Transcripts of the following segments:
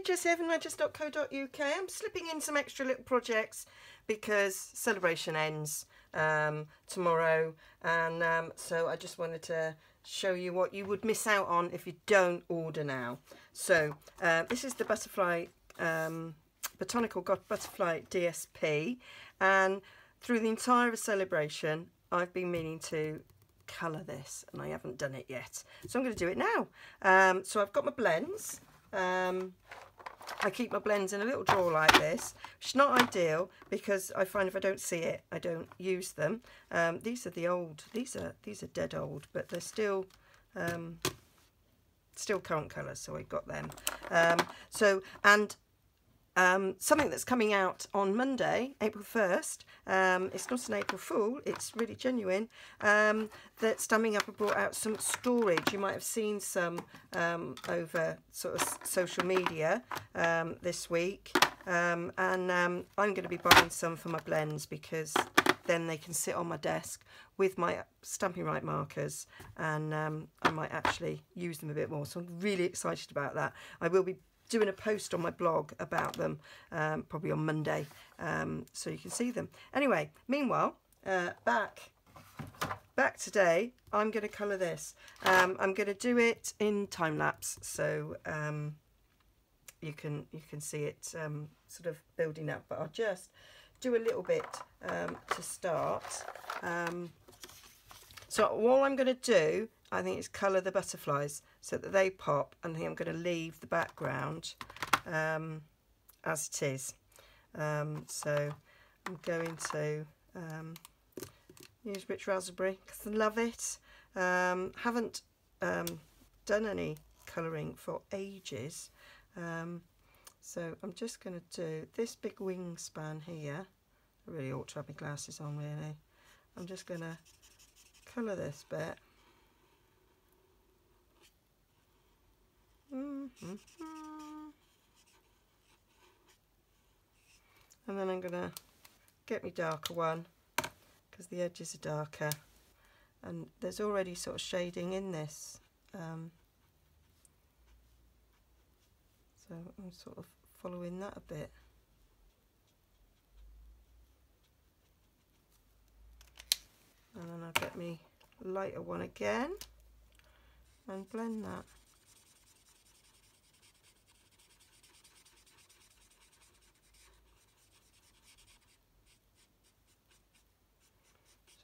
Nigezza here from Nigezza.co.uk. I'm slipping in some extra little projects because celebration ends tomorrow, and so I just wanted to show you what you would miss out on if you don't order now. So this is the butterfly, Botanical Butterfly DSP, and through the entire celebration I've been meaning to colour this and I haven't done it yet, so I'm going to do it now. So I've got my blends. I keep my blends in a little drawer like this, which is not ideal because I find if I don't see it I don't use them. These are the old, these are dead old, but they're still current colours, so I've got them. Something that's coming out on Monday, April 1st, it's not an April Fool, it's really genuine, that Stampin' Up have brought out some storage. You might have seen some over sort of social media this week, and I'm going to be buying some for my blends because then they can sit on my desk with my Stampin' Right markers, and I might actually use them a bit more, so I'm really excited about that. I will be doing a post on my blog about them probably on Monday, so you can see them. Anyway, meanwhile, back today, I'm going to colour this. I'm going to do it in time lapse, so you can see it sort of building up. But I'll just do a little bit to start. So all I'm going to do, I think, is colour the butterflies so that they pop, and I think I'm going to leave the background as it is. So I'm going to use Rich Raspberry because I love it. Haven't done any colouring for ages, so I'm just going to do this big wingspan here. I really ought to have my glasses on, really. I'm just going to colour this bit. And then I'm going to get my darker one because the edges are darker, and there's already sort of shading in this, so I'm sort of following that a bit. And then I'll get me lighter one again and blend that.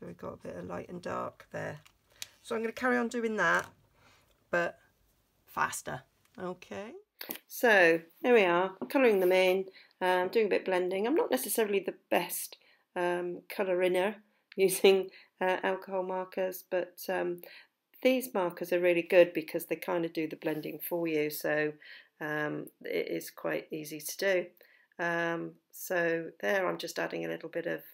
So we've got a bit of light and dark there. So I'm going to carry on doing that, but faster. Okay. So there we are, colouring them in, doing a bit of blending. I'm not necessarily the best colour-inner using alcohol markers, but these markers are really good because they kind of do the blending for you, so it is quite easy to do. So there I'm just adding a little bit of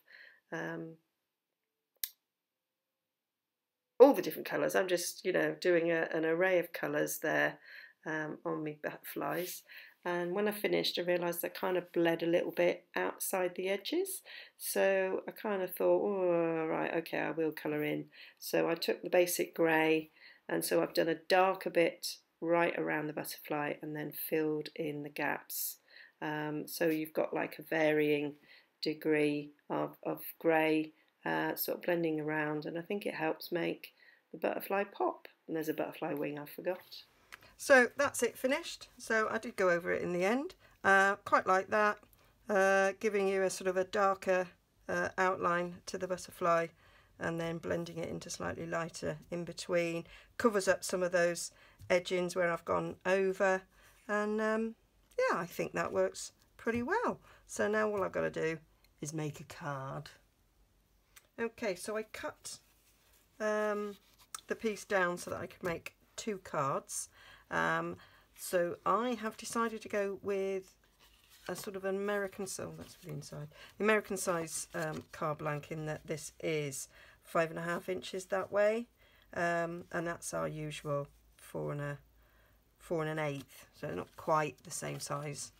all the different colours. I'm just, you know, doing an array of colours there on my butterflies. And when I finished, I realised I kind of bled a little bit outside the edges. So I kind of thought, oh, right, okay, I will colour in. So I took the basic grey, and so I've done a darker bit right around the butterfly and then filled in the gaps. So you've got like a varying degree of grey sort of blending around, and I think it helps make the butterfly pop. And there's a butterfly wing I forgot. So that's it finished. So I did go over it in the end. Quite like that, giving you a sort of a darker outline to the butterfly and then blending it into slightly lighter in between. Covers up some of those edgings where I've gone over, and yeah, I think that works pretty well. So now all I've got to do is make a card. Okay, so I cut the piece down so that I could make 2 cards. So I have decided to go with a sort of an American, so that's for the inside, the American size card blank, in that this is 5.5 inches that way, and that's our usual 4 1/8, so not quite the same size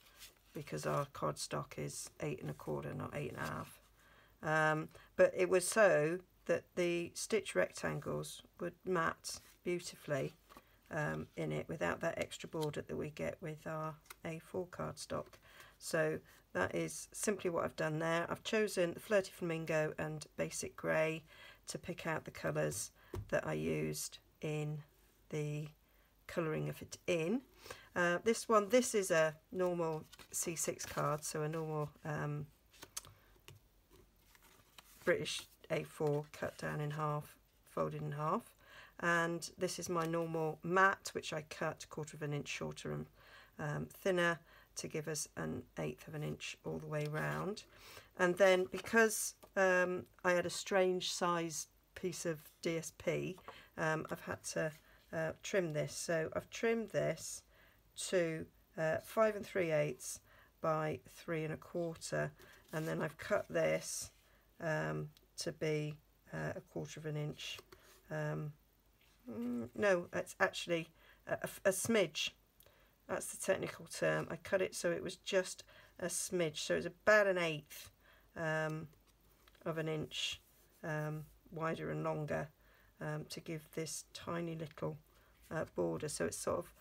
because our cardstock is 8 1/4, not 8.5. But it was so that the stitch rectangles would mat beautifully in it without that extra border that we get with our A4 cardstock. So that is simply what I've done there. I've chosen the Flirty Flamingo and Basic Grey to pick out the colours that I used in the colouring of it in. This is a normal C6 card, so a normal British A4 cut down in half, folded in half, and this is my normal matte, which I cut 1/4 of an inch shorter and thinner to give us an 1/8 of an inch all the way round. And then because I had a strange size piece of DSP, I've had to trim this. So I've trimmed this to 5 3/8 by 3 1/4, and then I've cut this to be 1/4 of an inch. No, it's actually a smidge. That's the technical term. I cut it so it was just a smidge, so it's about an 1/8 of an inch wider and longer to give this tiny little border. So it's sort of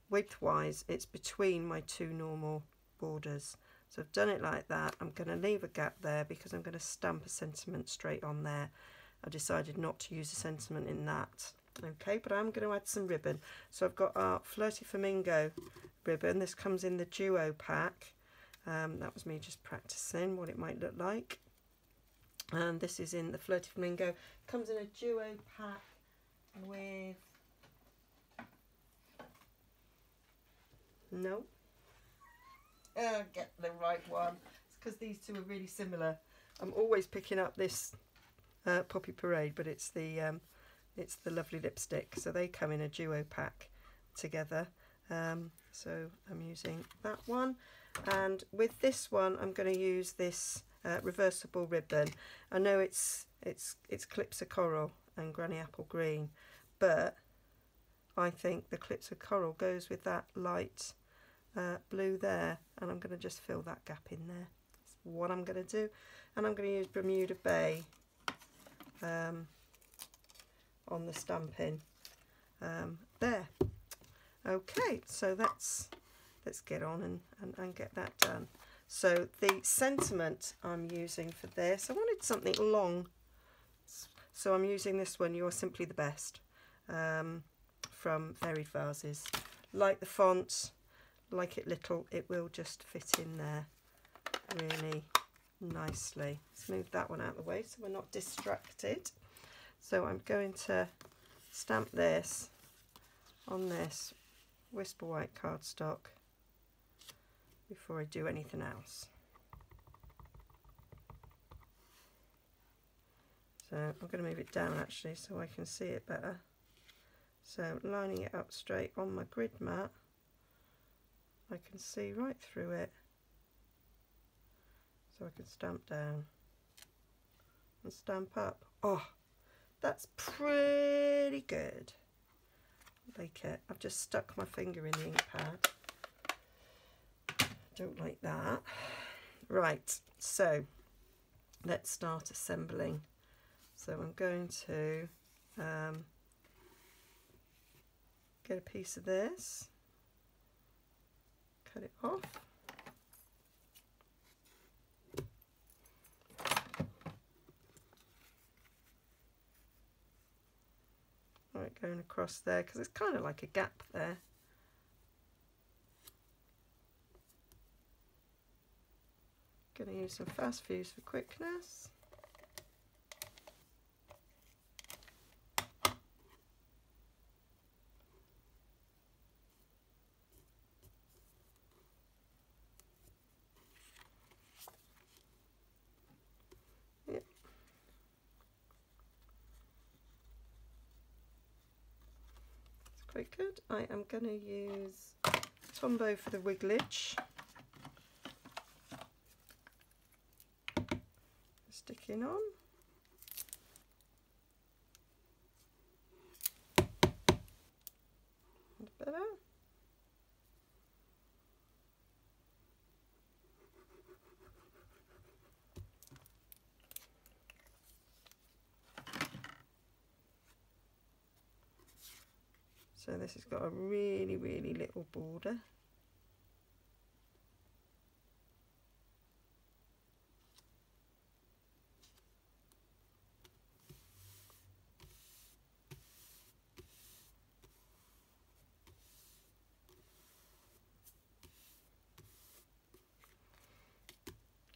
width-wise, it's between my two normal borders. So I've done it like that. I'm going to leave a gap there because I'm going to stamp a sentiment straight on there. I decided not to use a sentiment in that. Okay, but I'm going to add some ribbon. So I've got our Flirty Flamingo ribbon. This comes in the duo pack. That was me just practicing what it might look like. And this is in the Flirty Flamingo. Comes in a duo pack with... No. Get the right one. It's because these two are really similar. I'm always picking up this Poppy Parade, but it's the lovely lipstick. So they come in a duo pack together. So I'm using that one, and with this one I'm going to use this reversible ribbon. I know it's Clips of Coral and Granny Apple Green, but I think the Clips of Coral goes with that light blue there, and I'm going to just fill that gap in there. That's what I'm going to do. And I'm going to use Bermuda Bay on the Stampin there. Okay, so let's get on and get that done. So the sentiment I'm using for this, I wanted something long, so I'm using this one, You're Simply the Best, from Varied Vases. Like the font, like it little, it will just fit in there really nicely. Let's move that one out of the way so we're not distracted. So I'm going to stamp this on this Whisper White cardstock before I do anything else. So I'm going to move it down actually so I can see it better. So lining it up straight on my grid mat, I can see right through it, so I can stamp down and stamp up. Oh, that's pretty good. I like it. I've just stuck my finger in the ink pad. Don't like that. Right, so let's start assembling. So I'm going to get a piece of this, cut it off. Right, going across there because it's kind of like a gap there. Going to use some fast fuse for quickness. Yep. That's quite good. I am going to use Tombow for the wigglage. Sticking on. And better. So this has got a really, really little border.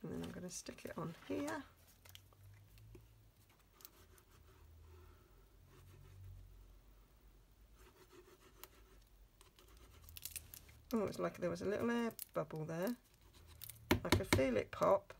And then I'm going to stick it on here. Oh, it's like there was a little air bubble there. I could feel it pop.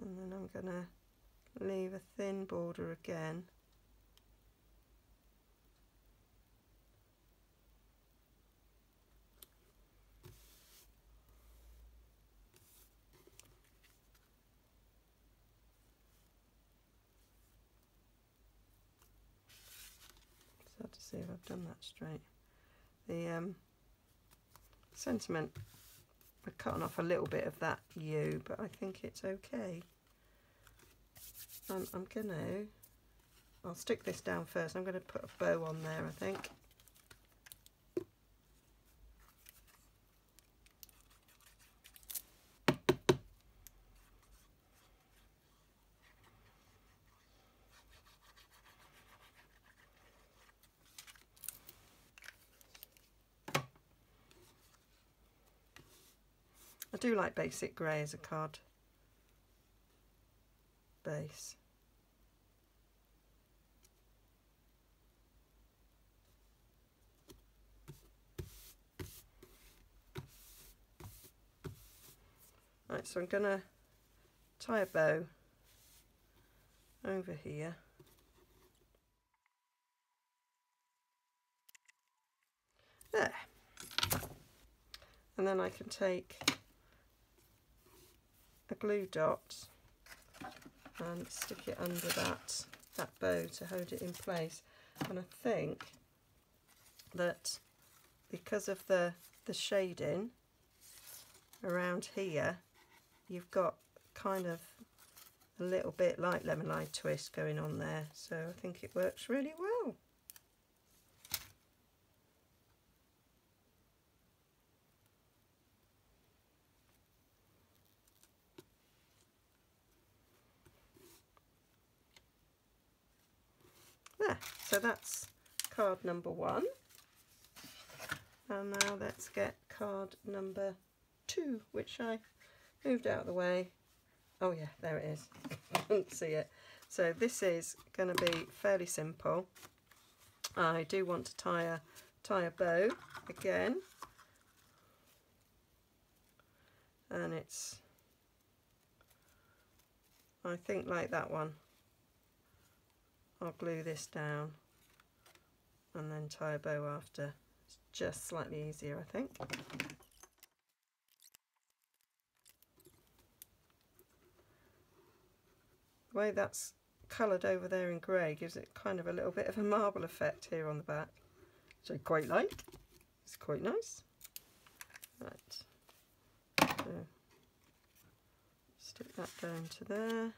And then I'm going to leave a thin border again. So to see if I've done that straight. The sentiment, we're cutting off a little bit of that U, but I think it's okay. I'm gonna, I'll stick this down first. I'm going to put a bow on there, I think. I do like basic grey as a card base. Right, so I'm going to tie a bow over here. There. And then I can take a glue dot and stick it under that bow to hold it in place. And I think that because of the shading around here, you've got kind of a little bit like Lemonade Twist going on there, so I think it works really well. There, so that's card number 1. And now let's get card number 2, which I moved out of the way. Oh yeah, there it is. I couldn't see it. So this is going to be fairly simple. I do want to tie a bow again. And it's, I think, like that one. I'll glue this down and then tie a bow after. It's just slightly easier, I think. The way that's coloured over there in grey gives it kind of a little bit of a marble effect here on the back, which I quite like. It's quite nice. Right, so stick that down to there.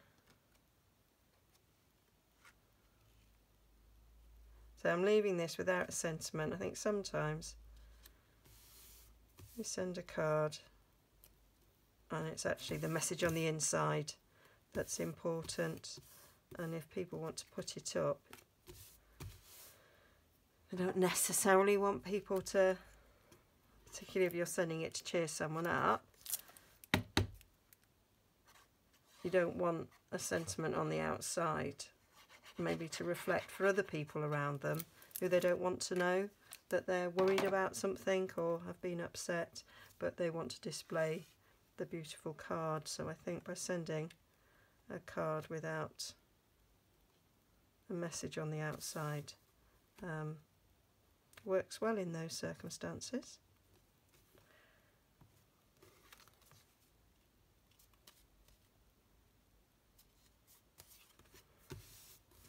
So I'm leaving this without a sentiment. I think sometimes you send a card and it's actually the message on the inside that's important, and if people want to put it up, they don't necessarily want people to, particularly if you're sending it to cheer someone up, you don't want a sentiment on the outside, maybe to reflect for other people around them who they don't want to know that they're worried about something or have been upset, but they want to display the beautiful card. So I think by sending a card without a message on the outside works well in those circumstances.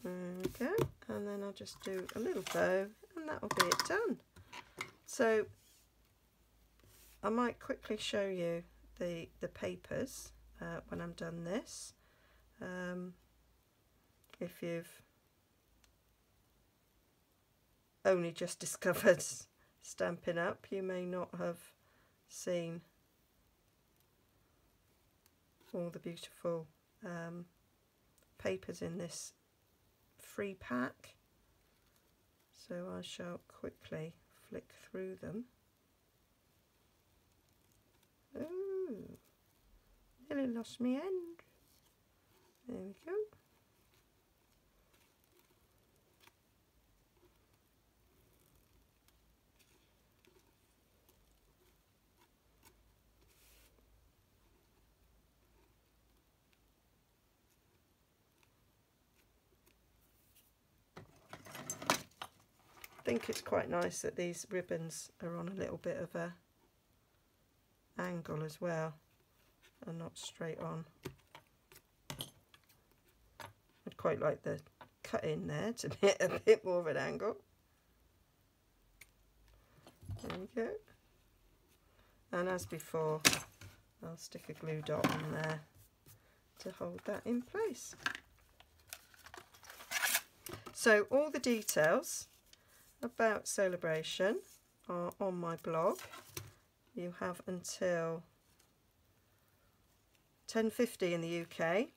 There we go, and then I'll just do a little bow and that'll be it done. So I might quickly show you the papers when I'm done this. If you've only just discovered Stampin' Up, you may not have seen all the beautiful papers in this free pack. So I shall quickly flick through them. Ooh, nearly lost my end. There we go. I think it's quite nice that these ribbons are on a little bit of a angle as well and not straight on. I'd quite like the cut in there to be a bit more of an angle. There we go. And as before, I'll stick a glue dot on there to hold that in place. So all the details about Celebration are on my blog. You have until 10:50 in the UK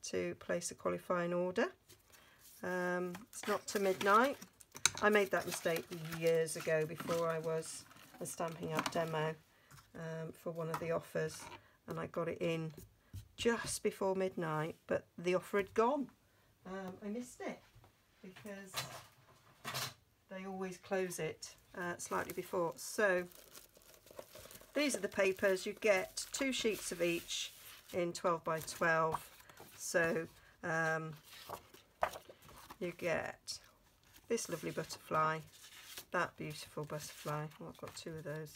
to place a qualifying order. It's not to midnight. I made that mistake years ago before I was a Stampin' Up demo for one of the offers, and I got it in just before midnight, but the offer had gone. I missed it because they always close it slightly before. So these are the papers. You get 2 sheets of each in 12 by 12. So you get this lovely butterfly, that beautiful butterfly. Oh, I've got 2 of those.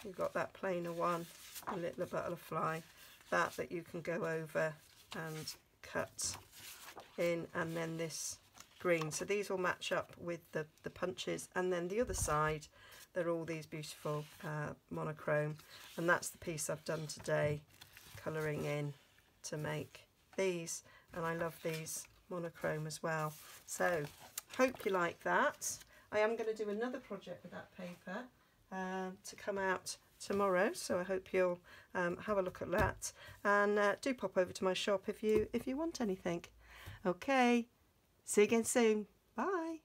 You've got that plainer one, a little butterfly, that you can go over and cut in, and then this green. So these will match up with the punches, and then the other side they're all these beautiful monochrome, and that's the piece I've done today, colouring in to make these, and I love these monochrome as well. So hope you like that. I am going to do another project with that paper to come out tomorrow, so I hope you'll have a look at that, and do pop over to my shop if you want anything. Okay, see you again soon. Bye.